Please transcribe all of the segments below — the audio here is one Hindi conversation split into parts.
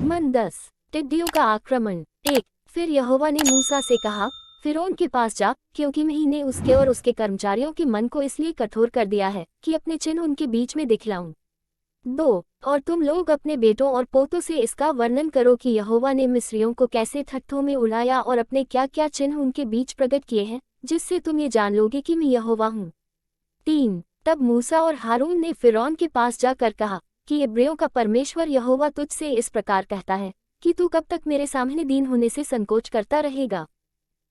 मन 10। टिड्डियों का आक्रमण। 1। फिर यहोवा ने मूसा से कहा, फिरौन के पास जा, क्योंकि मैंने उसके और उसके कर्मचारियों के मन को इसलिए कठोर कर दिया है कि अपने चिन्ह उनके बीच में दिखलाऊं। 2। और तुम लोग अपने बेटों और पोतों से इसका वर्णन करो कि यहोवा ने मिस्रियों को कैसे ठट्ठों में उड़ाया और अपने क्या क्या चिन्ह उनके बीच प्रकट किए हैं, जिससे तुम ये जान लोगे कि मैं यहोवा हूँ। 3। तब मूसा और हारून ने फिरौन के पास जाकर कहा कि इब्रियों का परमेश्वर यहोवा तुझसे इस प्रकार कहता है कि तू कब तक मेरे सामने दीन होने से संकोच करता रहेगा।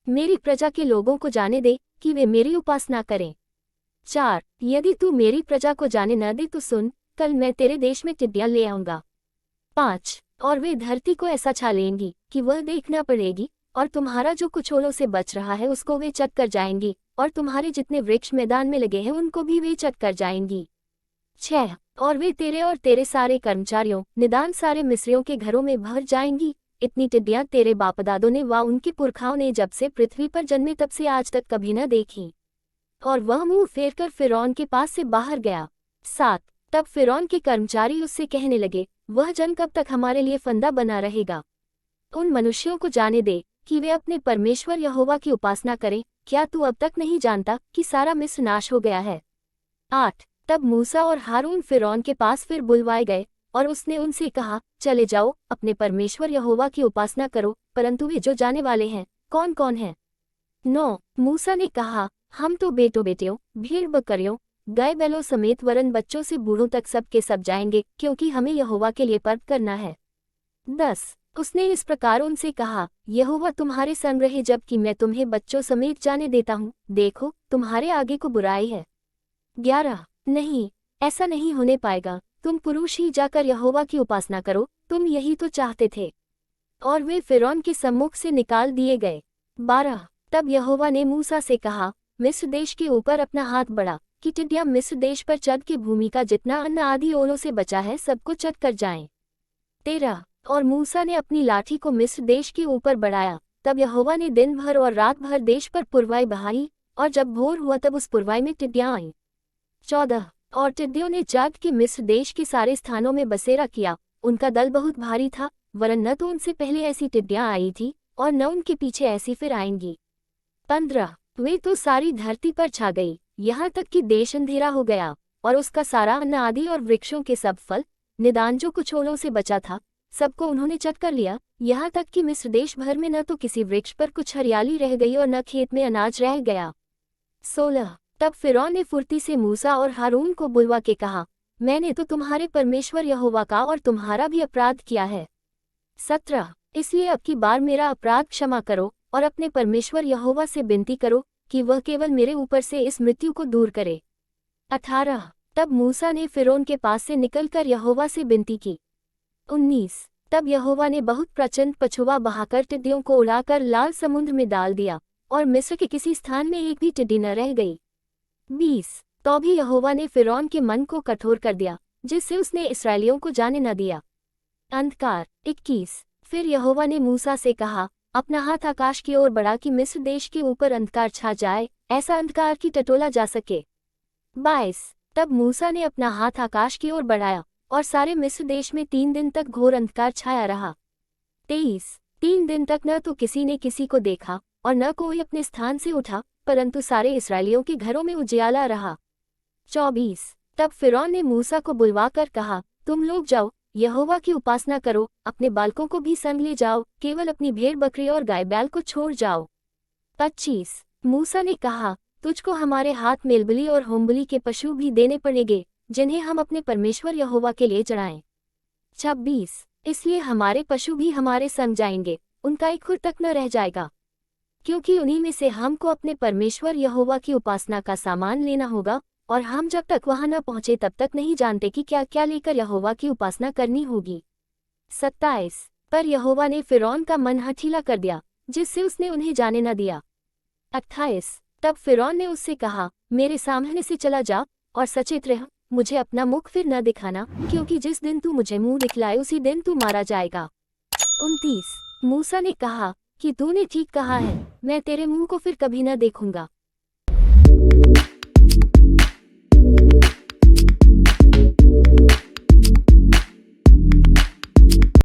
मेरी प्रजा के लोगों को जाने दे कि वे मेरी उपासना करें। 4। यदि तू मेरी प्रजा को जाने न दे तो सुन, कल मैं तेरे देश में टिड्डियां ले आऊंगा। 5। और वे धरती को ऐसा छा लेंगी कि वह देखना पड़ेगी, और तुम्हारा जो कुछ ओलों से बच रहा है उसको वे चट कर जाएंगी, और तुम्हारे जितने वृक्ष मैदान में लगे हैं उनको भी वे चट कर जाएंगी। 6। और वे तेरे और तेरे सारे कर्मचारियों निदान सारे मिस्रियों के घरों में भर जाएंगी। इतनी टिड्डियां तेरे बापदादों ने व उनके पुरखाओं ने जब से पृथ्वी पर जन्मे तब से आज तक कभी न देखी। और वह मुंह फेर कर फिरौन के पास से बाहर गया। 7। तब फिरौन के कर्मचारी उससे कहने लगे, वह जन कब तक हमारे लिए फंदा बना रहेगा। उन मनुष्यों को जाने दे कि वे अपने परमेश्वर यहोवा की उपासना करें। क्या तू अब तक नहीं जानता कि सारा मिस्र नाश हो गया है। 8। तब मूसा और हारून फिरौन के पास फिर बुलवाए गए, और उसने उनसे कहा, चले जाओ, अपने परमेश्वर यहोवा की उपासना करो, परंतु वे जो जाने वाले हैं कौन कौन हैं। 9। मूसा ने कहा, हम तो बेटों बेटियों, भेड़ बकरियों, गाय बैलों समेत वरन बच्चों से बूढ़ों तक सब के सब जाएंगे, क्योंकि हमें यहोवा के लिए पर्व करना है। 10। उसने इस प्रकार उनसे कहा, यहोवा तुम्हारे संग रहे जबकि मैं तुम्हें बच्चों समेत जाने देता हूँ। देखो, तुम्हारे आगे को बुराई है। 11। नहीं, ऐसा नहीं होने पाएगा, तुम पुरुष ही जाकर यहोवा की उपासना करो, तुम यही तो चाहते थे। और वे फिरौन के सम्मुख से निकाल दिए गए। 12। तब यहोवा ने मूसा से कहा, मिस्र देश के ऊपर अपना हाथ बढ़ा कि टिड्डियां मिस्र देश पर चढ़ के भूमि का जितना अन्न आदि ओलों से बचा है सबको चट कर जाएं। 13। और मूसा ने अपनी लाठी को मिस्र देश के ऊपर बढ़ाया, तब यहोवा ने दिन भर और रात भर देश पर पुरवाई बहाई, और जब भोर हुआ तब उस पुरवाई में टिड्डियां आईं। 14। और टिड्डियों ने जाग के मिस्र देश के सारे स्थानों में बसेरा किया। उनका दल बहुत भारी था, वरन न तो उनसे पहले ऐसी टिड्डियां आई थी और न उनके पीछे ऐसी फिर आएंगी। 15। वे तो सारी धरती पर छा गई, यहाँ तक कि देश अंधेरा हो गया, और उसका सारा अन्न आदि और वृक्षों के सब फल निदान जो कुछ ओलों से बचा था सबको उन्होंने चट कर लिया, यहाँ तक कि मिस्र देश भर में न तो किसी वृक्ष पर कुछ हरियाली रह गई और न खेत में अनाज रह गया। 16। तब फिरौन ने फुर्ती से मूसा और हारून को बुलवा के कहा, मैंने तो तुम्हारे परमेश्वर यहोवा का और तुम्हारा भी अपराध किया है। 17। इसलिए अब की बार मेरा अपराध क्षमा करो और अपने परमेश्वर यहोवा से विनती करो कि वह केवल मेरे ऊपर से इस मृत्यु को दूर करे। 18। तब मूसा ने फिरौन के पास से निकलकर यहोवा से विनती की। 19। तब यहोवा ने बहुत प्रचंड पछुआ बहाकर टिड्डियों को उड़ाकर लाल समुद्र में डाल दिया, और मिस्र के किसी स्थान में एक भी टिड्डी न रह गई। 20। तो भी यहोवा ने फिरौन के मन को कठोर कर दिया, जिससे उसने इस्राएलियों को जाने न दिया। अंधकार। 21। फिर यहोवा ने मूसा से कहा, अपना हाथ आकाश की ओर बढ़ा कि मिस्र देश के ऊपर अंधकार छा जाए, ऐसा अंधकार की टटोला जा सके। 22। तब मूसा ने अपना हाथ आकाश की ओर बढ़ाया, और सारे मिस्र देश में 3 दिन तक घोर अंधकार छाया रहा। 23। 3 दिन तक न तो किसी ने किसी को देखा और न कोई अपने स्थान से उठा, परंतु सारे इस्राएलियों के घरों में उजियाला रहा। 24। तब फिरौन ने मूसा को बुलवाकर कहा, तुम लोग जाओ, यहोवा की उपासना करो, अपने बालकों को भी संग ले जाओ, केवल अपनी भेड़ बकरी और गाय बैल को छोड़ जाओ। 25। मूसा ने कहा, तुझको हमारे हाथ मेलबलि और होमबलि के पशु भी देने पड़ेंगे, जिन्हें हम अपने परमेश्वर यहोवा के लिए चढ़ाएं। 26। इसलिए हमारे पशु भी हमारे संग जाएंगे, उनका एक खुर तक न रह जाएगा, क्योंकि उन्हीं में से हमको अपने परमेश्वर यहोवा की उपासना का सामान लेना होगा, और हम जब तक वहां न पहुंचे तब तक नहीं जानते कि क्या क्या लेकर यहोवा की उपासना करनी होगी। 27। पर यहोवा ने फिरौन का मन हठीला कर दिया, जिससे उसने उन्हें जाने न दिया। 28। तब फिरौन ने उससे कहा, मेरे सामने से चला जा, और सचेत रह, मुझे अपना मुख फिर न दिखाना, क्योंकि जिस दिन तू मुझे मुंह दिखलाए उसी दिन तू मारा जाएगा। 29। मूसा ने कहा कि तूने ठीक कहा है, मैं तेरे मुंह को फिर कभी न देखूंगा।